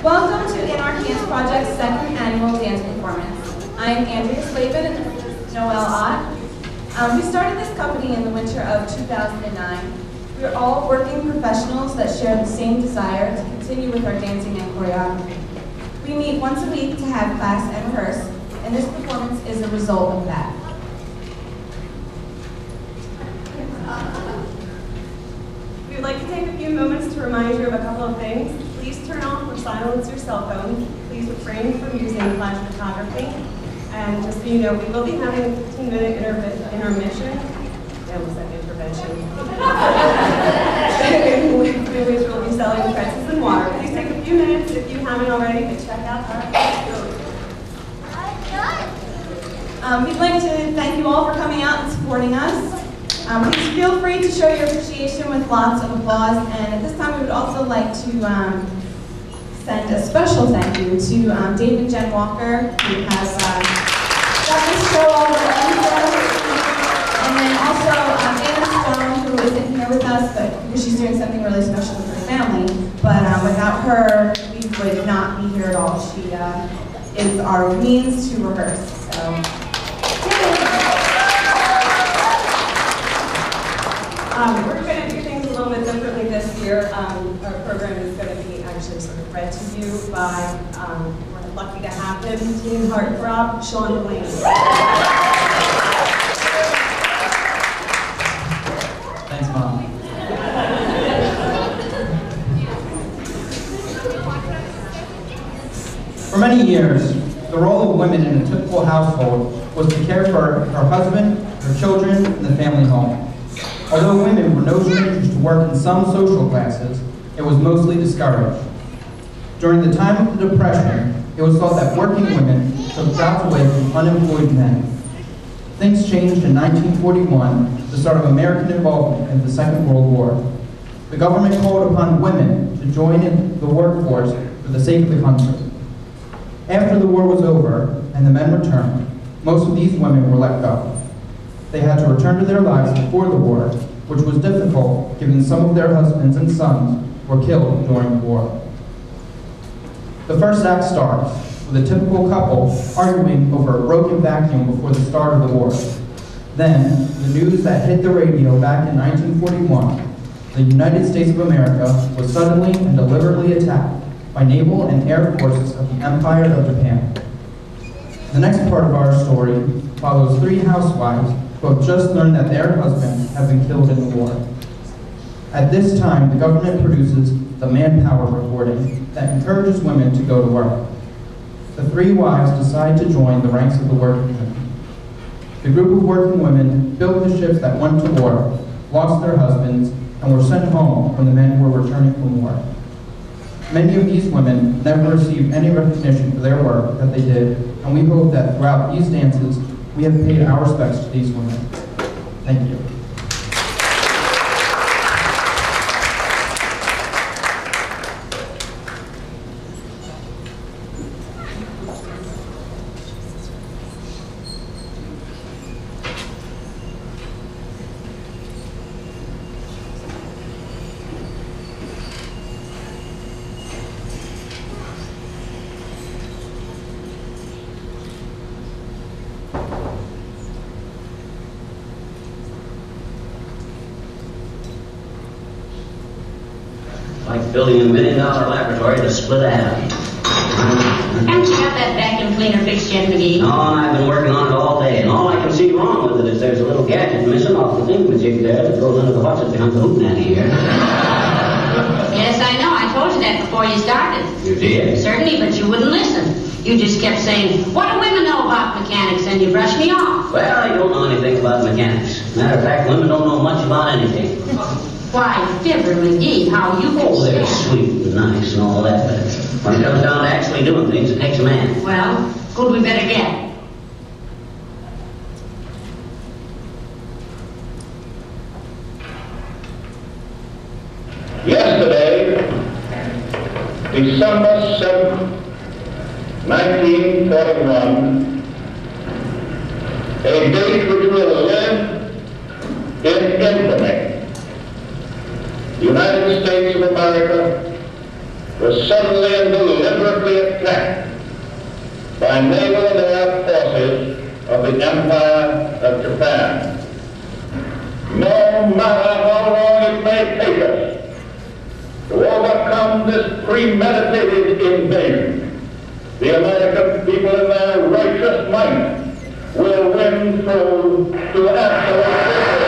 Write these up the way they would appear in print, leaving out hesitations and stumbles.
Welcome to inArc Dance Project's second annual dance performance. I'm Andrea Slavin and this is Noelle Ott. We started this company in the winter of 2009. We are all working professionals that share the same desire to continue with our dancing and choreography. We meet once a week to have class and rehearse, and this performance is a result of that. We would like to take a few moments to remind you of a couple of things. Please turn off or silence your cell phone. Please refrain from using flash photography. And just so you know, we will be having a 15-minute intermission. I almost said intervention. In which we'll be selling pretzels and water. Please take a few minutes, if you haven't already, to check out our facility. We'd like to thank you all for coming out and supporting us. Please feel free to show your appreciation with lots of applause, and at this time we would also like to send a special thank you to Dave and Jen Walker, who has got this show all over, and then also Anna Stone, who isn't here with us, but because she's doing something really special with her family, but without her, we would not be here at all. She is our means to rehearse, so. We're going to do things a little bit differently this year. Our program is going to be actually sort of read to you by, we're lucky to have him, teen heartthrob, Sean Delaney. Thanks, Mom. For many years, the role of women in a typical household was to care for her husband, her children, and the family home. Although women were no strangers to work in some social classes, it was mostly discouraged. During the time of the Depression, it was thought that working women took jobs away from unemployed men. Things changed in 1941, the start of American involvement in the Second World War. The government called upon women to join in the workforce for the sake of the country. After the war was over and the men returned, most of these women were let go. They had to return to their lives before the war, which was difficult given some of their husbands and sons were killed during the war. The first act starts with a typical couple arguing over a broken vacuum before the start of the war. Then, the news that hit the radio back in 1941, the United States of America was suddenly and deliberately attacked by naval and air forces of the Empire of Japan. The next part of our story follows three housewives who have just learned that their husbands have been killed in the war. At this time, the government produces the manpower reporting that encourages women to go to work. The three wives decide to join the ranks of the working women. The group of working women built the ships that went to war, lost their husbands, and were sent home when the men were returning from war. Many of these women never received any recognition for their work that they did, and we hope that throughout these dances, we have paid our respects to these women. Thank you. Like building $1 million laboratory to split atom. Haven't you got that vacuum cleaner fixed yet, McGee? No, I've been working on it all day, and all I can see wrong with it is there's a little gadget missing off the thingamajig there that goes under the what's it behind the hootenanny here. Yes, I know. I told you that before you started. You did? Certainly, but you wouldn't listen. You just kept saying, what do women know about mechanics? And you brushed me off. Well, I don't know anything about mechanics. Matter of fact, women don't know much about anything. Why, Fibber McGee, how you can Oh, they're sweet and nice and all that, but when it comes down to actually doing things, it takes a man. Well, who'd we better get? Yesterday, December 7th, 1941, a date which will live in infamy. The United States of America was suddenly and deliberately attacked by naval and air forces of the Empire of Japan. No matter how long it may take us to overcome this premeditated invasion, the American people in their righteous might will win through to absolute victory.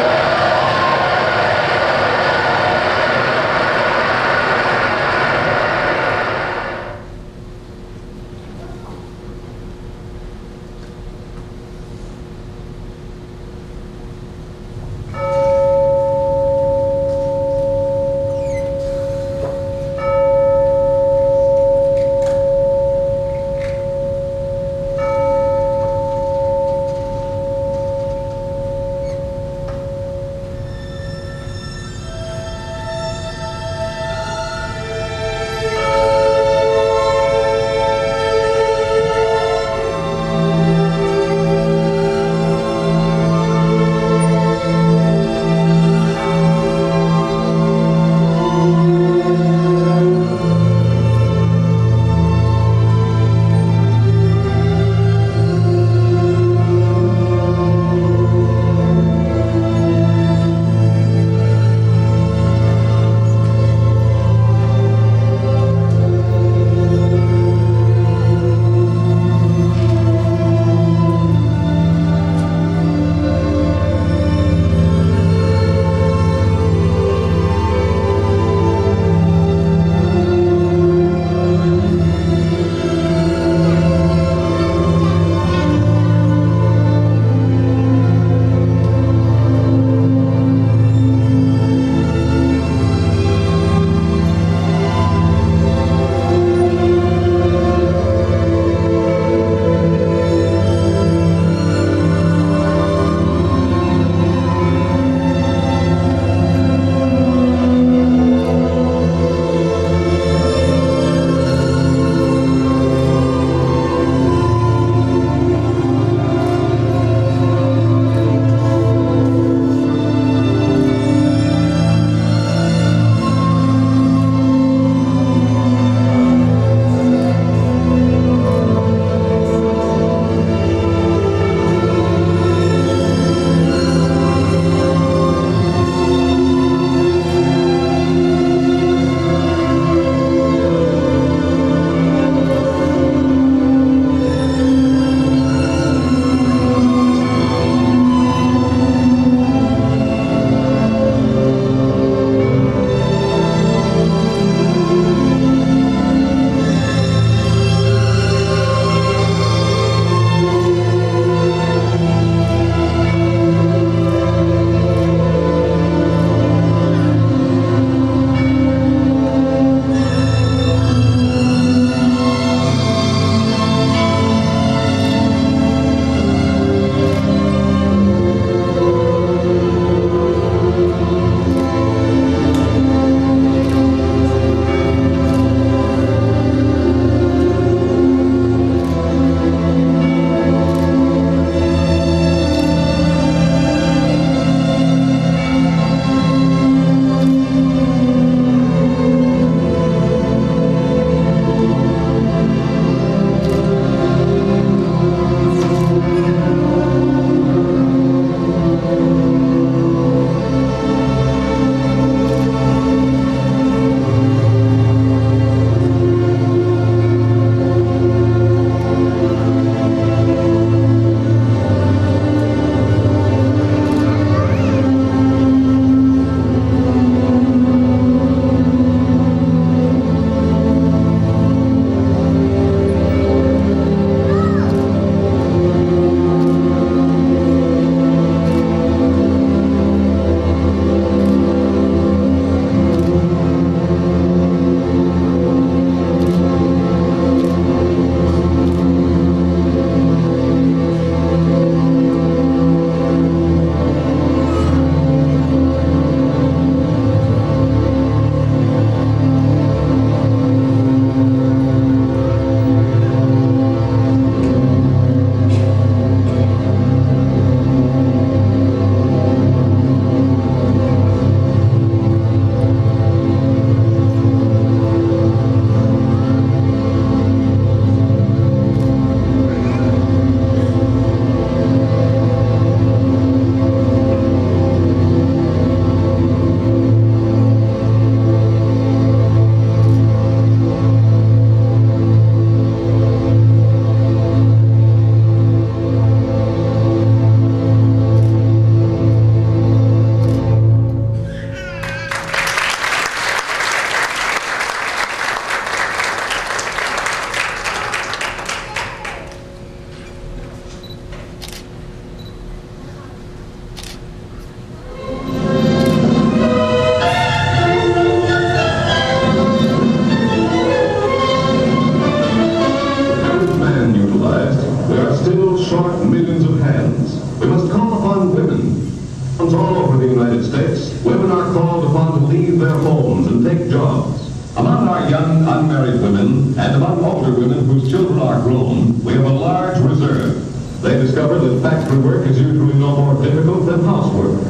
United States, women are called upon to leave their homes and take jobs. Among our young, unmarried women, and among older women whose children are grown, we have a large reserve. They discover that factory work is usually no more difficult than housework.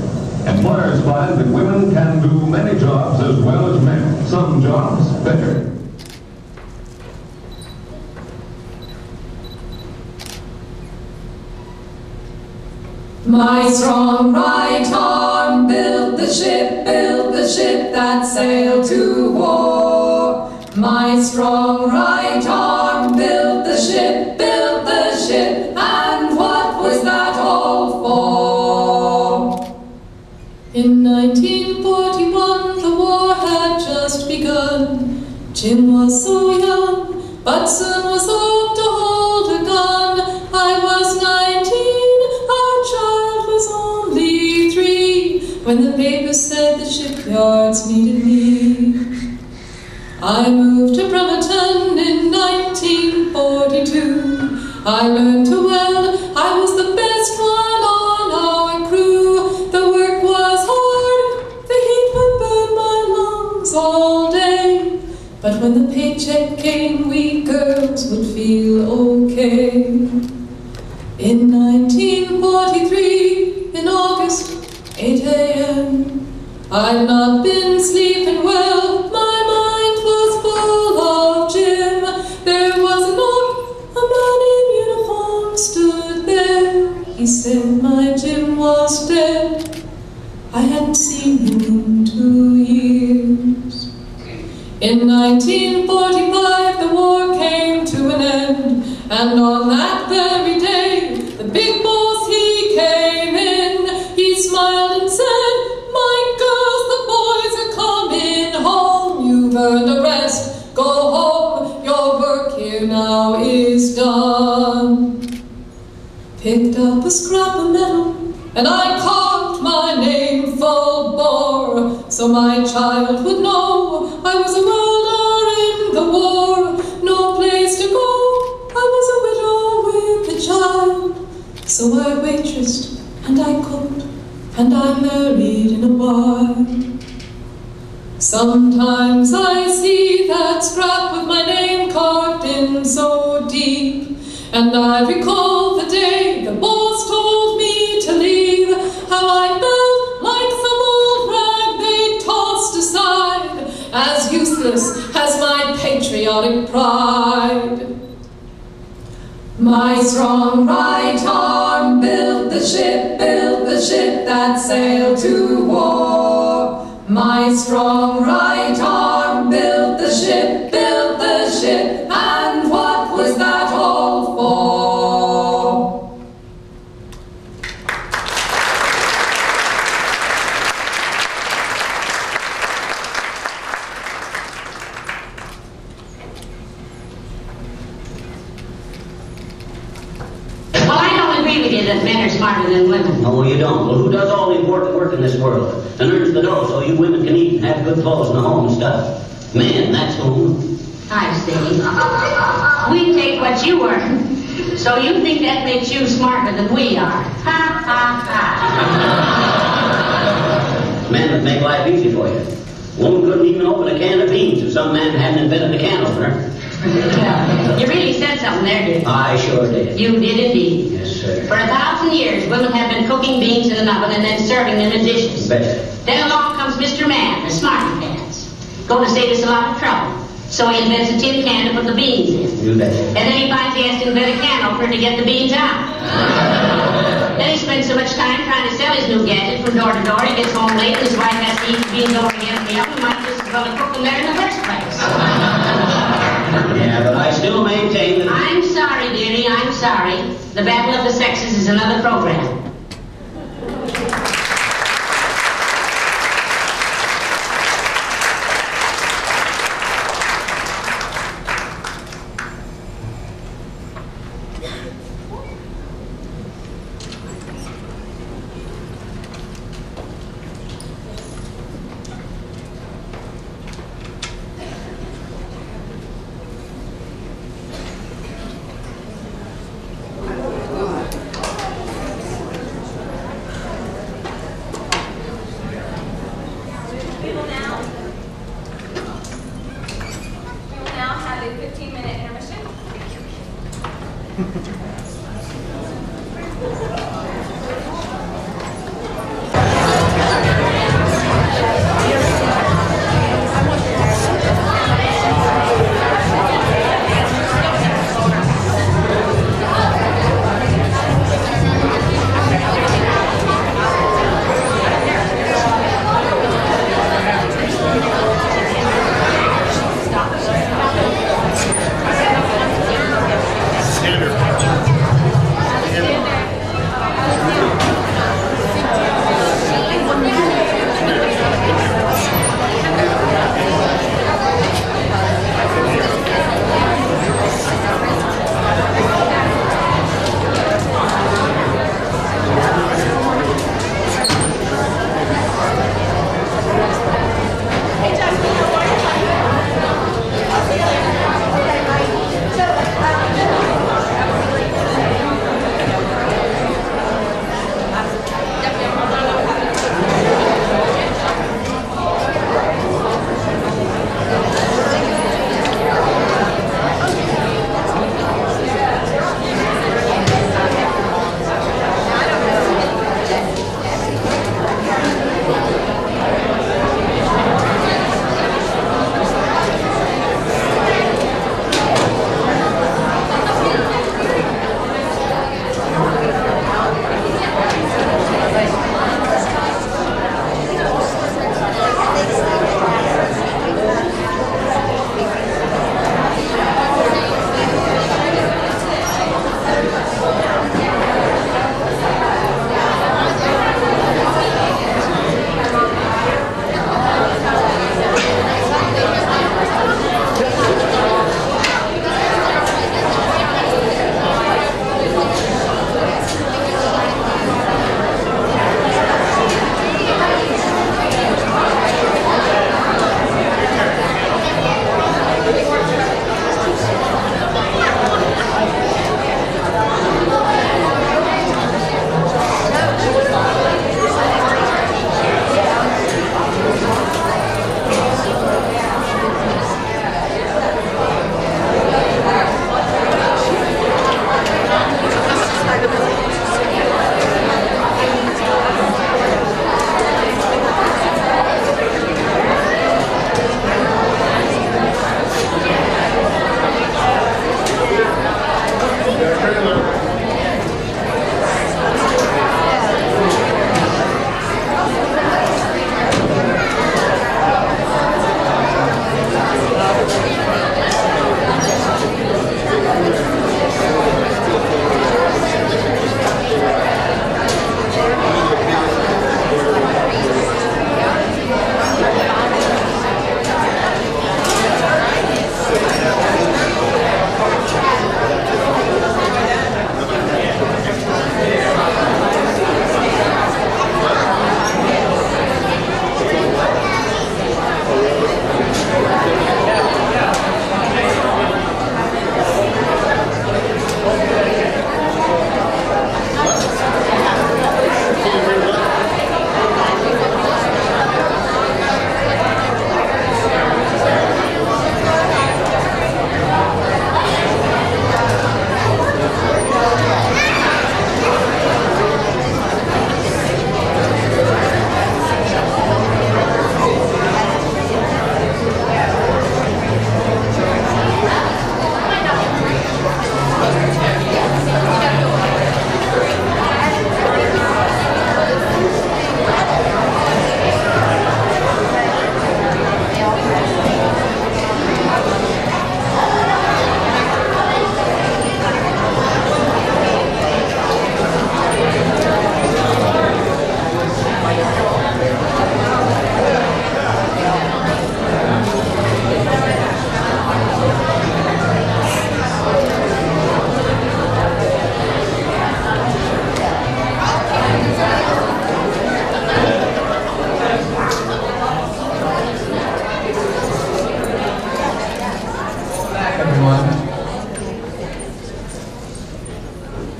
Employers find that women can do many jobs as well as men, some jobs better. My strong right arm built the ship that sailed to war. My strong right arm built the ship, and what was that all for? In 1941 the war had just begun. Jim was so young, but soon was old to hold a gun. I was 19, our child was only 3, when the paper said the shipyards needed me. I moved to Bremerton in 1942. I learned to weld, I was the best one on our crew. The work was hard, the heat would burn my lungs all day. But when the paycheck came, we girls would feel okay. In 1943, in August, 8 a.m., I'd not been sleeping well, my mind was full of Jim. There was a knock, a man in uniform stood there. He said my Jim was dead. I hadn't seen him in 2 years. In 1945 the war came to an end, and on that very day the big boss he came in. He smiled and said, "My girls, the boys are coming home. You've earned a rest, go home, your work here now is done." Picked up a scrap of metal and I carved my name full bore, so my child would know I was a welder in the war. No place to go, I was a widow with a child. So I waitressed and I cooked and I married in a bar. Sometimes I see that scrap with my name carved in so deep, and I recall the day the boss told me to leave, how I felt like some old rag they tossed aside, as useless as my patriotic pride. My strong right arm built the ship that sailed to war. My strong right arm built the ship, and what was that all for? Well, I don't agree with you that men are smarter than women. No, you don't. Well, who does all the important work in this world and earns the dough so you women can eat and have good clothes in the home and stuff? Men, that's who. I see. We take what you earn, so you think that makes you smarter than we are. Ha, ha, ha. Men that make life easy for you. Woman couldn't even open a can of beans if some man hadn't invented a can opener. Well, you really said something there, didn't you? I sure did. You did indeed. Yes, sir. For 1,000 years, women have been cooking beans in an oven and then serving them in dishes. Betcha. Then along comes Mr. Man, the smarty pants. Going to save us a lot of trouble. So he invents a tin can to put the beans in. You betcha. And then he finds he has to invent a can opener to get the beans out. Then he spends so much time trying to sell his new gadget from door to door. He gets home late and his wife has to eat the beans over again in the oven. He might just as well have cooked them there in the first place. Yeah, but I still maintain that... I'm sorry, dearie, I'm sorry. The Battle of the Sexes is another program.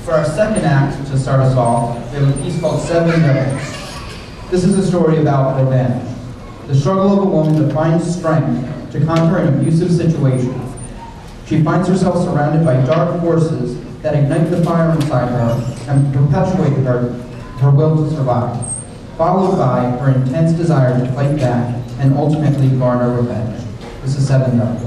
For our second act, to start us off, we have a piece called Seven Villains. This is a story about revenge, the struggle of a woman to find strength to conquer an abusive situation. She finds herself surrounded by dark forces that ignite the fire inside her and perpetuate her will to survive, followed by her intense desire to fight back and ultimately garner revenge. This is Seven Devils.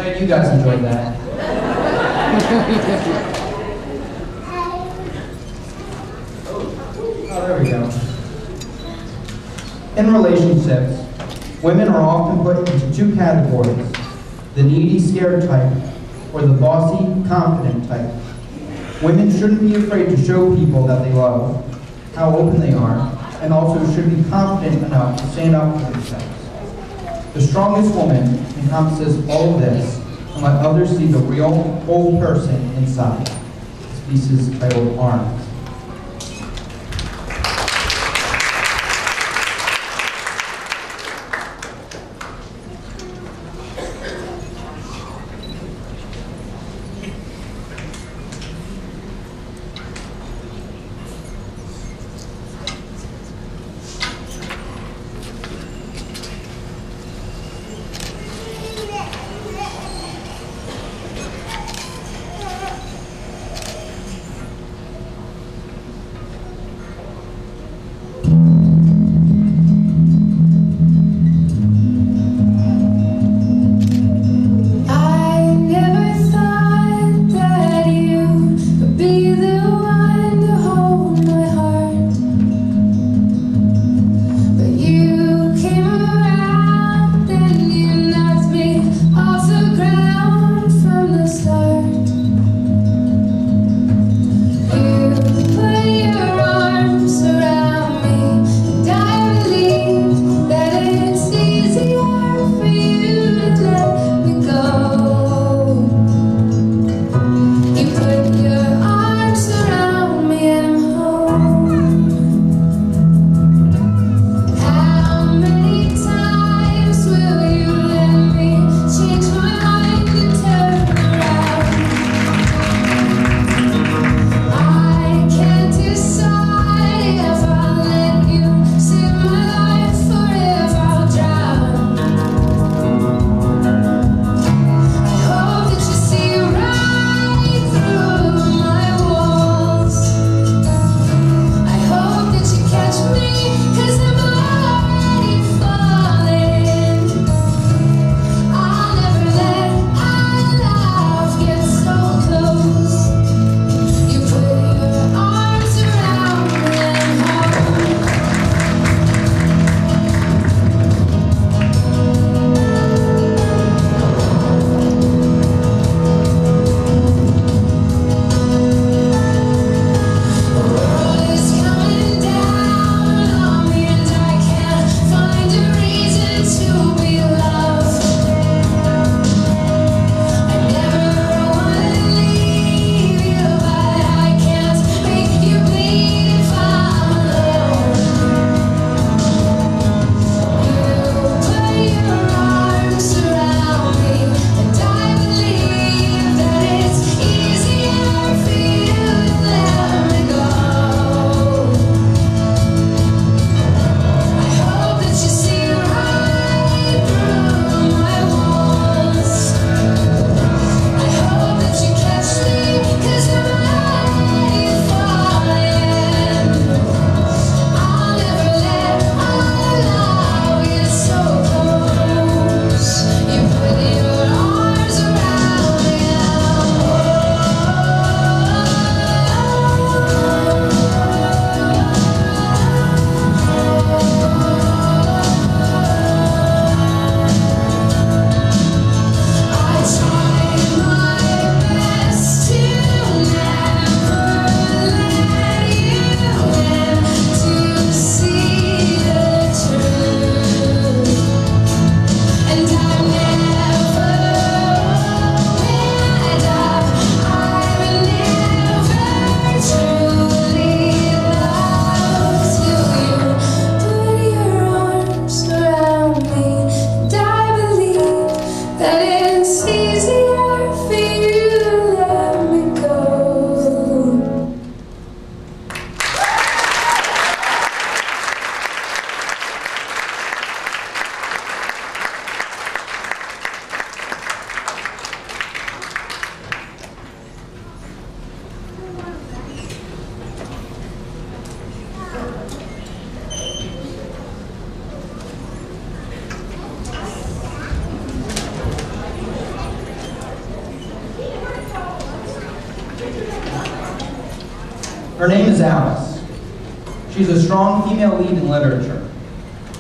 Glad you guys enjoyed that. Oh, there we go. In relationships, women are often put into two categories: the needy, scared type, or the bossy, confident type. Women shouldn't be afraid to show people that they love, how open they are, and also should be confident enough to stand up for themselves. The strongest woman encompasses all of this and let others see the real, whole person inside. This piece is titled Arms. Her name is Alice. She's a strong female lead in literature.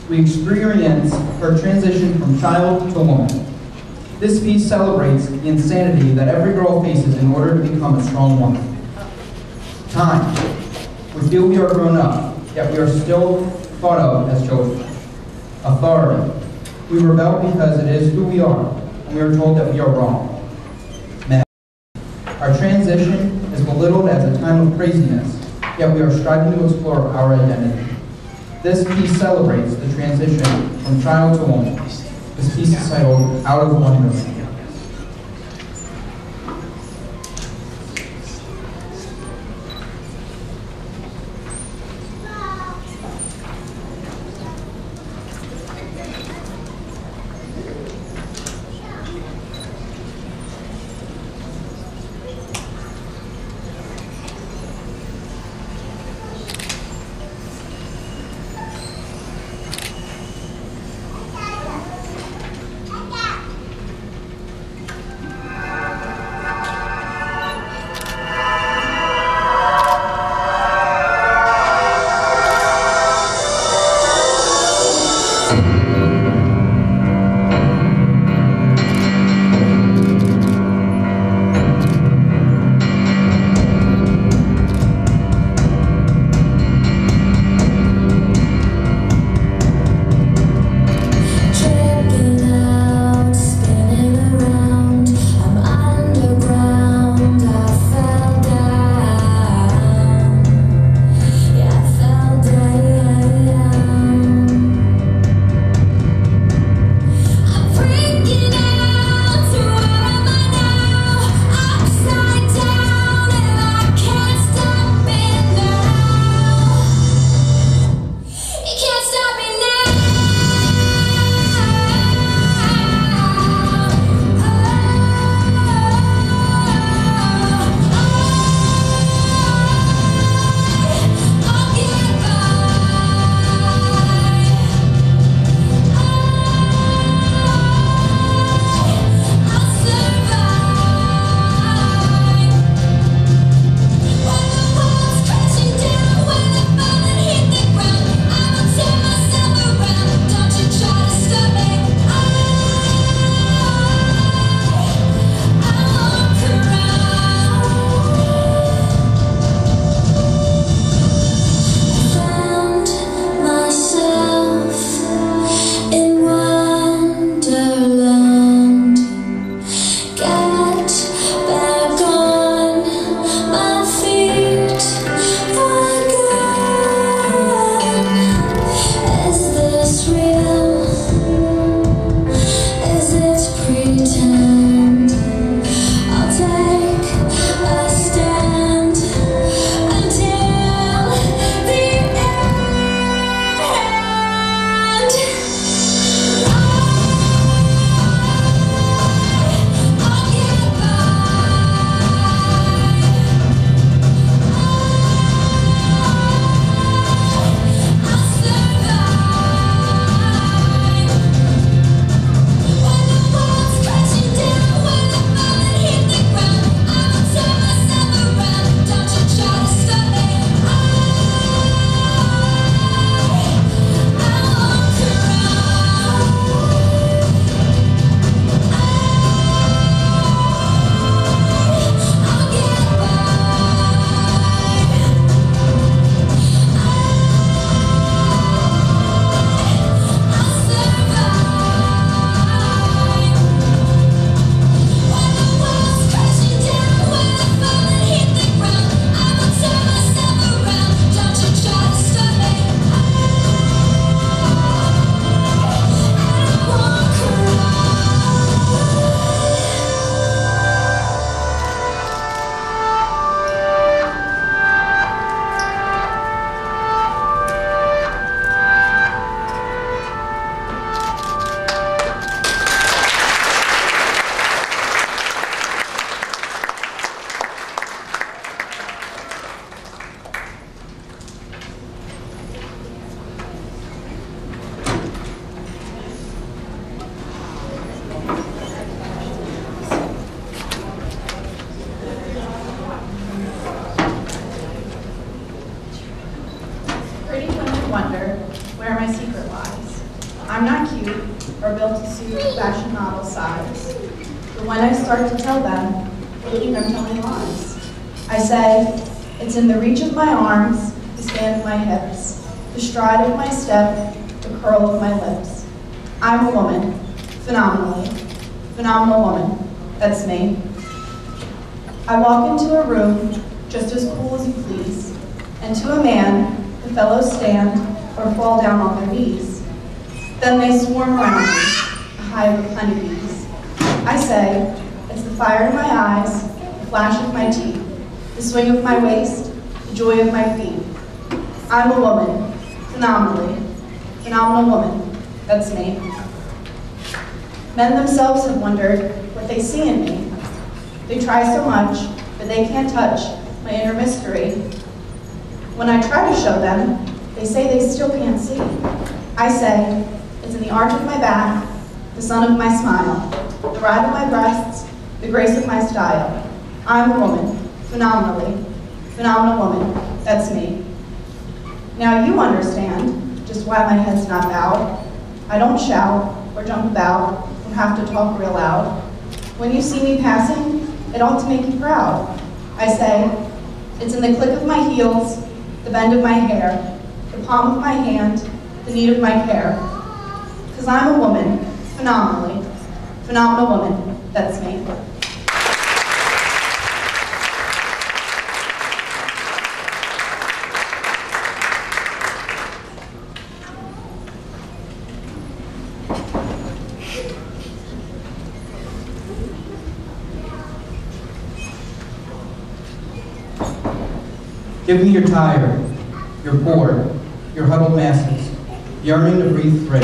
We experience her transition from child to woman. This piece celebrates the insanity that every girl faces in order to become a strong woman. Time. We feel we are grown up, yet we are still thought of as children. Authority. We rebel because it is who we are, and we are told that we are wrong. Men. Our transition is belittled as a time of craziness, yet we are striving to explore our identity. This piece celebrates the transition from child to woman. This piece is titled Out of Wonderland. where my secret lies. I'm not cute or built to suit fashion model size. But when I start to tell them, they think I'm telling lies. I say, it's in the reach of my arms, the span of my hips, the stride of my step, the curl of my lips. I'm a woman, phenomenal woman. That's me. I walk into a room just as cool as you please, and to a man, the fellows stand or fall down on their knees. Then they swarm around me, a hive of honeybees. I say, it's the fire in my eyes, the flash of my teeth, the swing of my waist, the joy of my feet. I'm a woman, phenomenal woman. That's me. Men themselves have wondered what they see in me. They try so much, but they can't touch my inner mystery. When I try to show them, they say they still can't see. I say, it's in the arch of my back, the sun of my smile, the ride of my breasts, the grace of my style. I'm a woman, phenomenal woman. That's me. Now you understand just why my head's not bowed. I don't shout or jump about or have to talk real loud. When you see me passing, it ought to make you proud. I say, it's in the click of my heels, the bend of my hair, the palm of my hand, the need of my care. 'Cause I'm a woman, phenomenal woman. That's me. Give me your tired, your poor, your huddled masses, yearning to breathe free.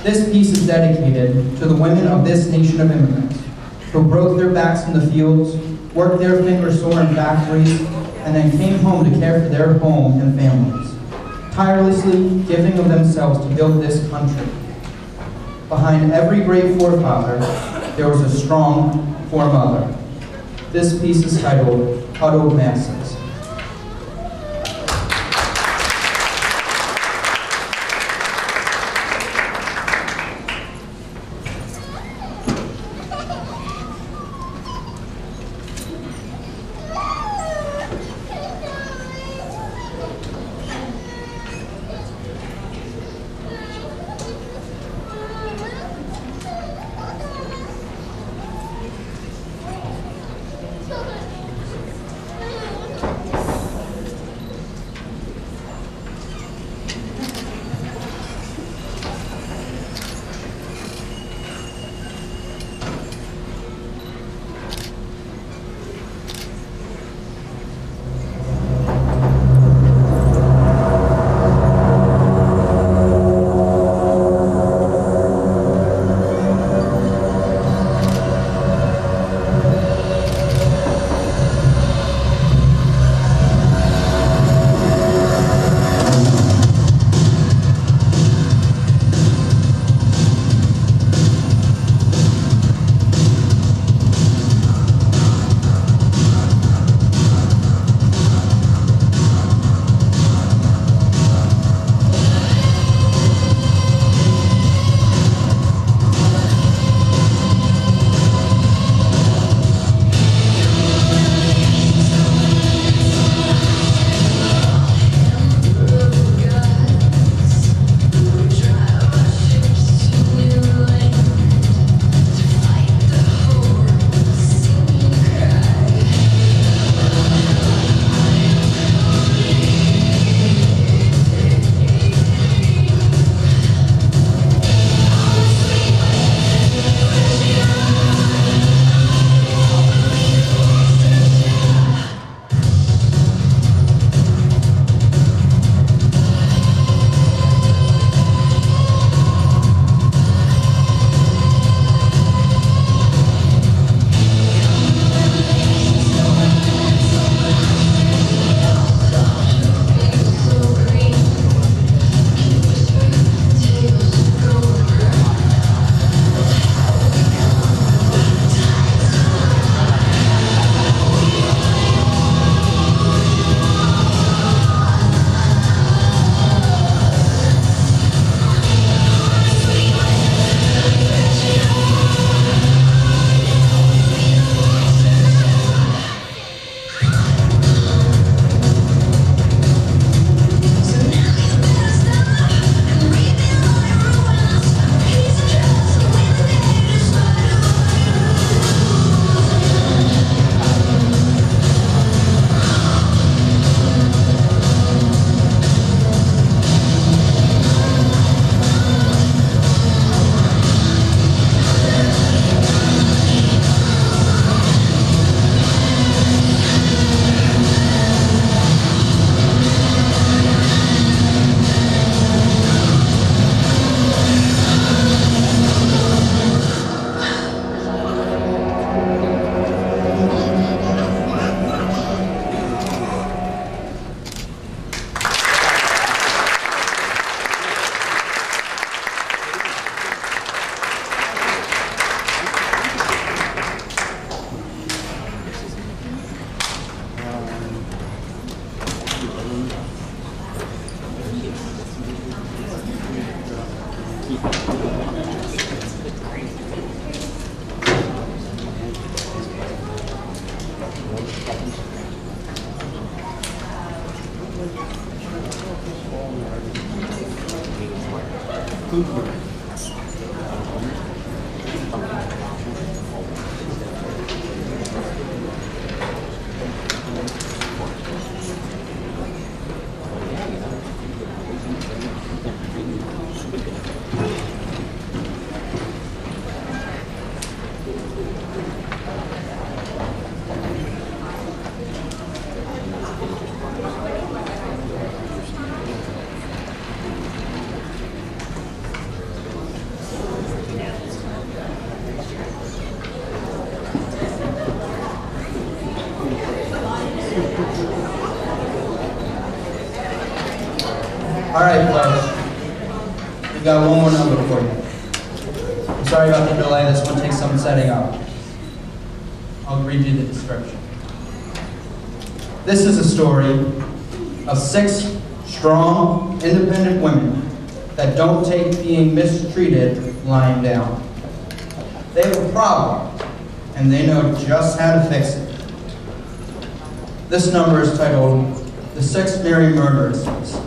This piece is dedicated to the women of this nation of immigrants who broke their backs in the fields, worked their fingers sore in factories, and then came home to care for their home and families, tirelessly giving of themselves to build this country. Behind every great forefather, there was a strong foremother. This piece is titled, Huddled Masses. All right, folks. We got one more number for you. I'm sorry about the delay. This one takes some setting up. I'll read you the description. This is a story of 6 strong, independent women that don't take being mistreated lying down. They have a problem, and they know just how to fix it. This number is titled The 6 Merry Murderesses.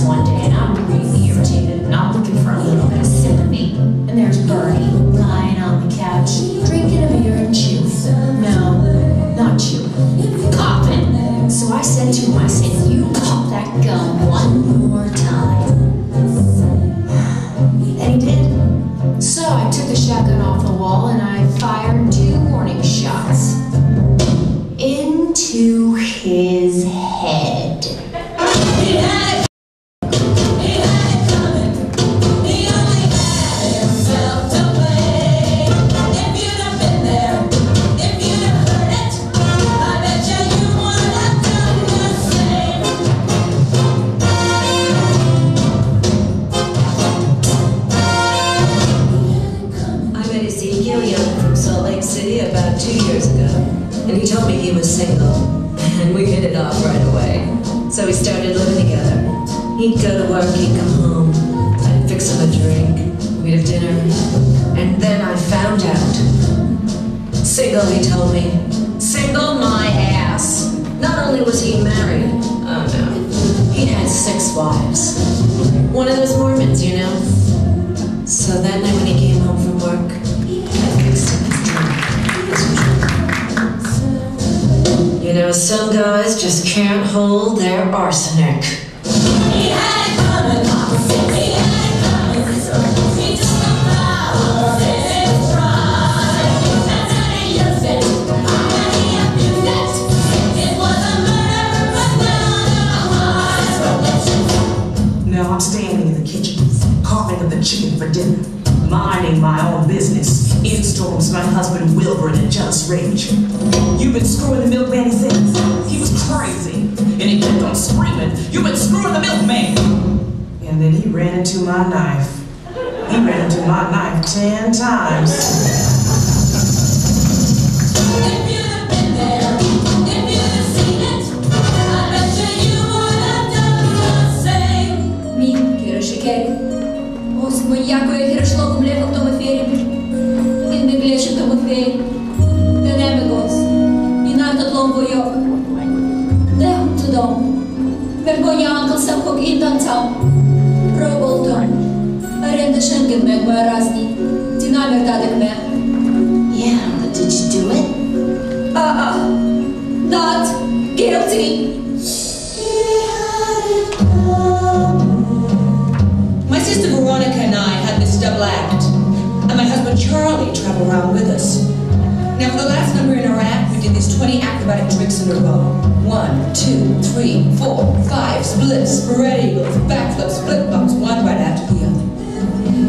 one day, and I'm really irritated, and I'm looking for a little bit of sympathy. And there's Bertie. one more time. And he did. So I took the shotgun off the wall and I fired 2 warning shots. Into his head. He had it coming. He only had himself to blame. If you'd have been there, if you'd have heard it, I bet you would have done the same. I met Ezekiel Young from Salt Lake City about 2 years ago. And he told me he was single, and we hit it off right away. So we started living together. He'd go to work, he'd come home, I'd fix him a drink, we'd have dinner, and then I found out. Single, he told me. Single my ass. Not only was he married, oh no, he had 6 wives. One of those Mormons, you know. So that night when he came home from work, I fixed him his drink. You know, some guys just can't hold their arsenic. He had it coming. He had it coming. He took the flowers in his pride. And then he used it. And he abused it. It was a murder, but not a heart. Now I'm standing in the kitchen, carving up the chicken for dinner, minding my own business. In storms my husband Wilbur in a jealous rage. You've been screwing the milkman, he says. He was crazy. And he kept on screaming, you've been screwing the milkman. And then he ran into my knife. He ran into my knife 10 times. If you'd have been there, if you'd have seen it, I bet you would have done the same. Mi, Hiroshike. Os manjaco e Hiroshlokum levo to me in the glacier to me the Nemegos. United Longo York. Down to them. Vergonha Uncle Samkog in downtown. Robolton. Arenda Schengen meg Marasti. Dinamer Dadek me. Yeah, but did you do it? Not guilty. My sister Veronica and I had this double act, and my husband Charlie traveled around with us. Now, for the last number in our act, we did these 20 acrobatic tricks in a row. 1, 2, 3, 4, 5, splits, spread eagles, backflips, split bumps, one right after the other.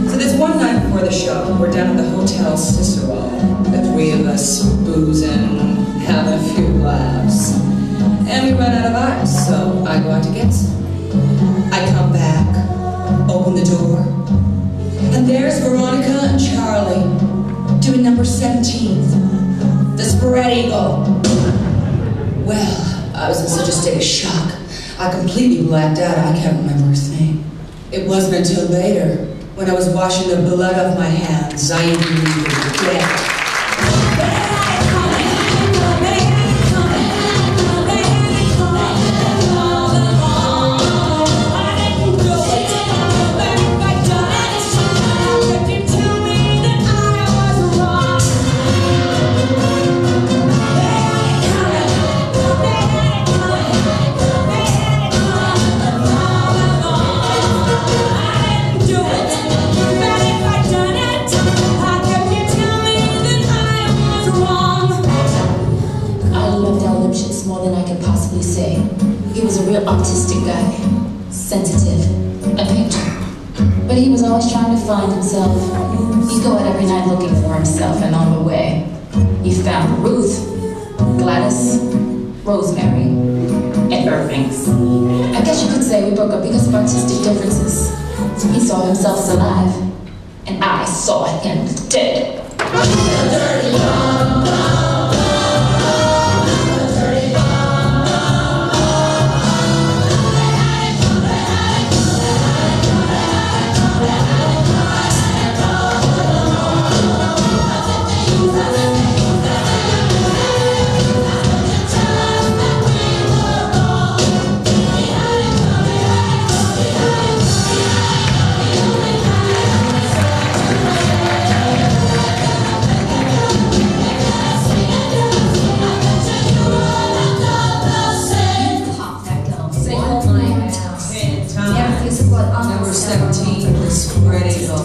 So this one night before the show, we're down at the Hotel Cicero, the 3 of us boozing, having a few laughs. And we run out of ice, so I go out to get some. I come back, open the door, and there's Veronica and Charlie doing number 17, the spread eagle. Well, I was in such a state of shock, I completely blacked out. I can't remember a thing. It wasn't until later, when I was washing the blood off my hands, I even knew he was dead. Autistic guy, sensitive, a painter. But he was always trying to find himself. He'd go out every night looking for himself, and on the way, he found Ruth, Gladys, Rosemary, and Irving's. I guess you could say we broke up because of artistic differences. He saw himself alive, and I saw him dead. Ready, go.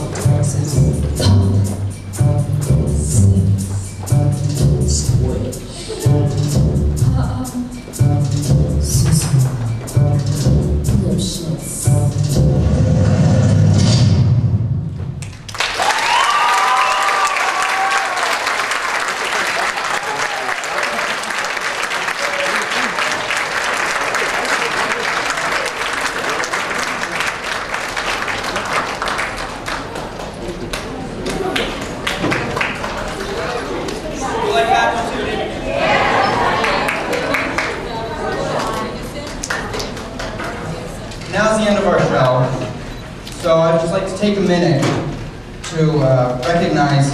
Now's the end of our show, so I'd just like to take a minute to recognize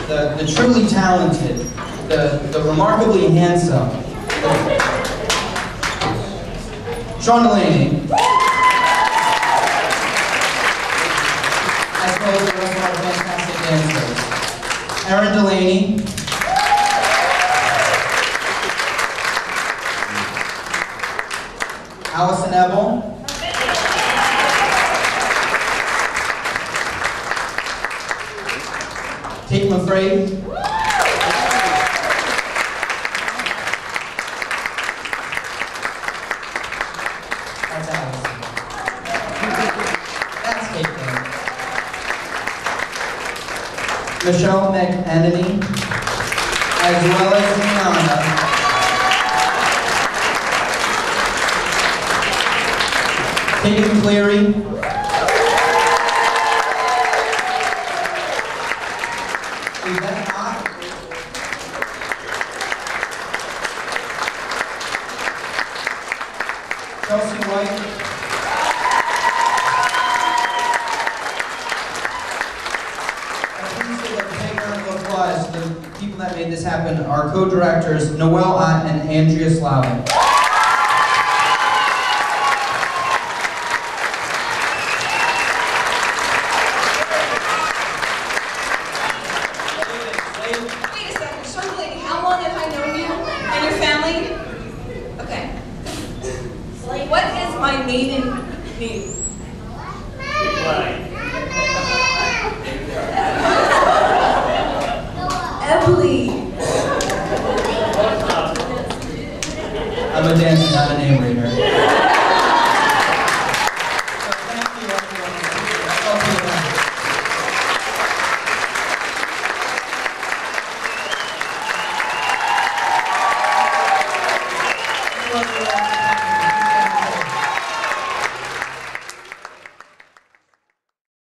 the truly talented, the remarkably handsome Sean Delaney, as well as the rest of our fantastic dancers. Erin Delaney, Allison Ebel, Tate McFrey, that's Allison. That's Kate there. Michelle McAnany, as well as Rihanna. Katie Cleary, Chelsea White, please give a big round of applause to the people that made this happen, our co-directors Noelle Ott and Andrea Slavin. What is my maiden name? I'm a dancer, not a name reader.